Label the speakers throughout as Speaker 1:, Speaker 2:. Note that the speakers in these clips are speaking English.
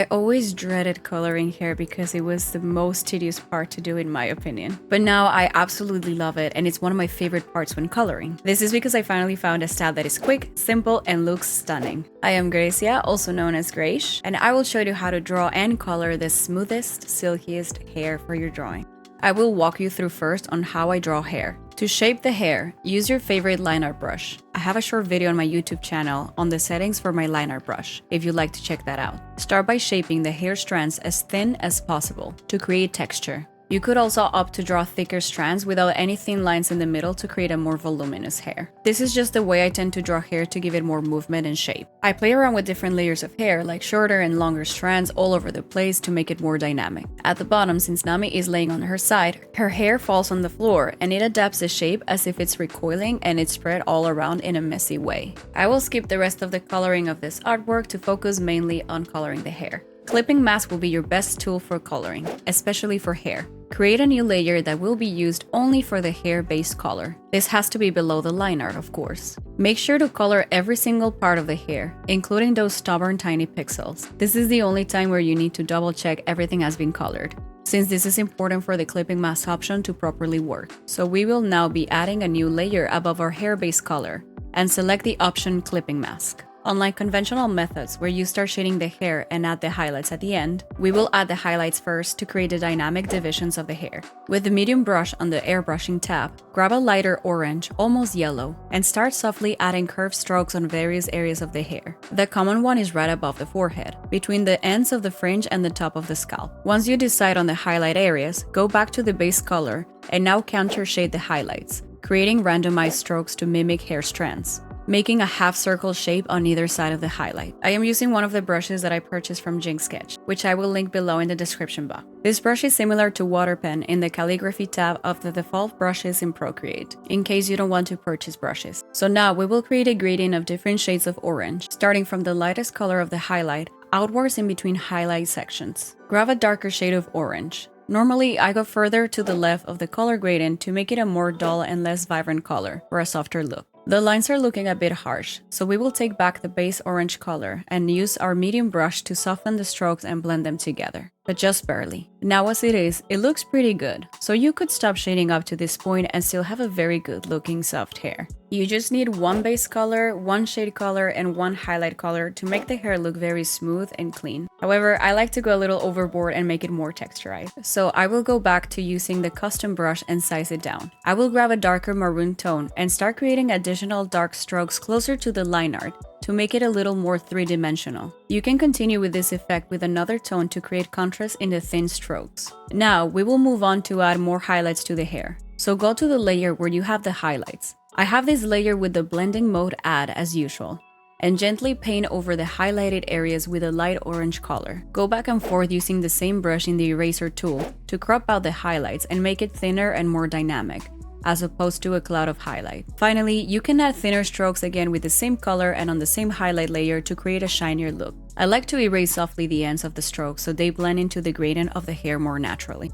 Speaker 1: I always dreaded coloring hair because it was the most tedious part to do in my opinion. But now I absolutely love it and it's one of my favorite parts when coloring. This is because I finally found a style that is quick, simple, and looks stunning. I am Grecia, also known as Grace, and I will show you how to draw and color the smoothest, silkiest hair for your drawing. I will walk you through first on how I draw hair. To shape the hair, use your favorite line art brush. I have a short video on my YouTube channel on the settings for my line art brush, if you'd like to check that out. Start by shaping the hair strands as thin as possible to create texture. You could also opt to draw thicker strands without any thin lines in the middle to create a more voluminous hair. This is just the way I tend to draw hair to give it more movement and shape. I play around with different layers of hair, like shorter and longer strands all over the place to make it more dynamic. At the bottom, since Nami is laying on her side, her hair falls on the floor and it adapts the shape as if it's recoiling and it's spread all around in a messy way. I will skip the rest of the coloring of this artwork to focus mainly on coloring the hair. Clipping mask will be your best tool for coloring, especially for hair. Create a new layer that will be used only for the hair base color. This has to be below the line art, of course. Make sure to color every single part of the hair, including those stubborn tiny pixels. This is the only time where you need to double check everything has been colored, since this is important for the clipping mask option to properly work. So we will now be adding a new layer above our hair base color, and select the option clipping mask. Unlike conventional methods where you start shading the hair and add the highlights at the end, we will add the highlights first to create the dynamic divisions of the hair. With the medium brush on the airbrushing tab, grab a lighter orange, almost yellow, and start softly adding curved strokes on various areas of the hair. The common one is right above the forehead, between the ends of the fringe and the top of the scalp. Once you decide on the highlight areas, go back to the base color and now counter shade the highlights, creating randomized strokes to mimic hair strands, making a half circle shape on either side of the highlight. I am using one of the brushes that I purchased from Jinx Sketch, which I will link below in the description box. This brush is similar to Water Pen in the calligraphy tab of the default brushes in PROCREATE, in case you don't want to purchase brushes. So now we will create a gradient of different shades of orange, starting from the lightest color of the highlight, outwards in between highlight sections. Grab a darker shade of orange. Normally, I go further to the left of the color gradient to make it a more dull and less vibrant color for a softer look. The lines are looking a bit harsh, so we will take back the base orange color and use our medium brush to soften the strokes and blend them together, but just barely. Now as it is, it looks pretty good, so you could stop shading up to this point and still have a very good looking soft hair. You just need one base color, one shade color, and one highlight color to make the hair look very smooth and clean. However, I like to go a little overboard and make it more texturized, so I will go back to using the custom brush and size it down. I will grab a darker maroon tone and start creating additional dark strokes closer to the line art to make it a little more three-dimensional. You can continue with this effect with another tone to create contrast in the thin strokes. Now, we will move on to add more highlights to the hair. So go to the layer where you have the highlights. I have this layer with the blending mode add as usual, and gently paint over the highlighted areas with a light orange color. Go back and forth using the same brush in the eraser tool to crop out the highlights and make it thinner and more dynamic, as opposed to a cloud of highlight. Finally, you can add thinner strokes again with the same color and on the same highlight layer to create a shinier look. I like to erase softly the ends of the strokes so they blend into the gradient of the hair more naturally.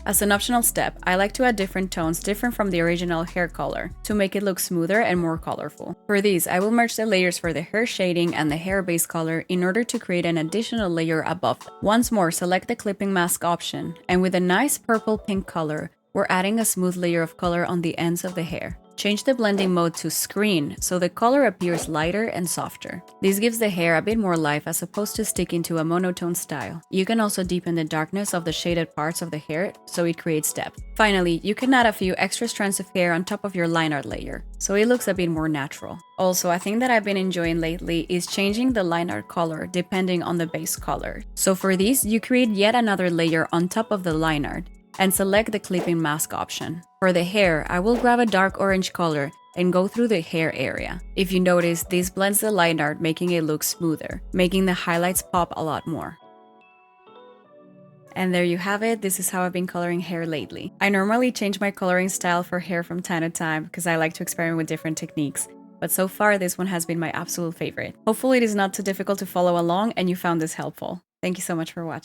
Speaker 1: As an optional step, I like to add different tones different from the original hair color to make it look smoother and more colorful. For these, I will merge the layers for the hair shading and the hair base color in order to create an additional layer above them. Once more, select the clipping mask option, and with a nice purple-pink color, we're adding a smooth layer of color on the ends of the hair. Change the blending mode to screen so the color appears lighter and softer. This gives the hair a bit more life as opposed to sticking to a monotone style. You can also deepen the darkness of the shaded parts of the hair so it creates depth. Finally, you can add a few extra strands of hair on top of your line art layer, so it looks a bit more natural. Also, a thing that I've been enjoying lately is changing the line art color depending on the base color. So for this, you create yet another layer on top of the line art, and select the clipping mask option. For the hair, I will grab a dark orange color and go through the hair area. If you notice, this blends the line art, making it look smoother, making the highlights pop a lot more. And there you have it, this is how I've been coloring hair lately. I normally change my coloring style for hair from time to time because I like to experiment with different techniques, but so far this one has been my absolute favorite. Hopefully it is not too difficult to follow along and you found this helpful. Thank you so much for watching.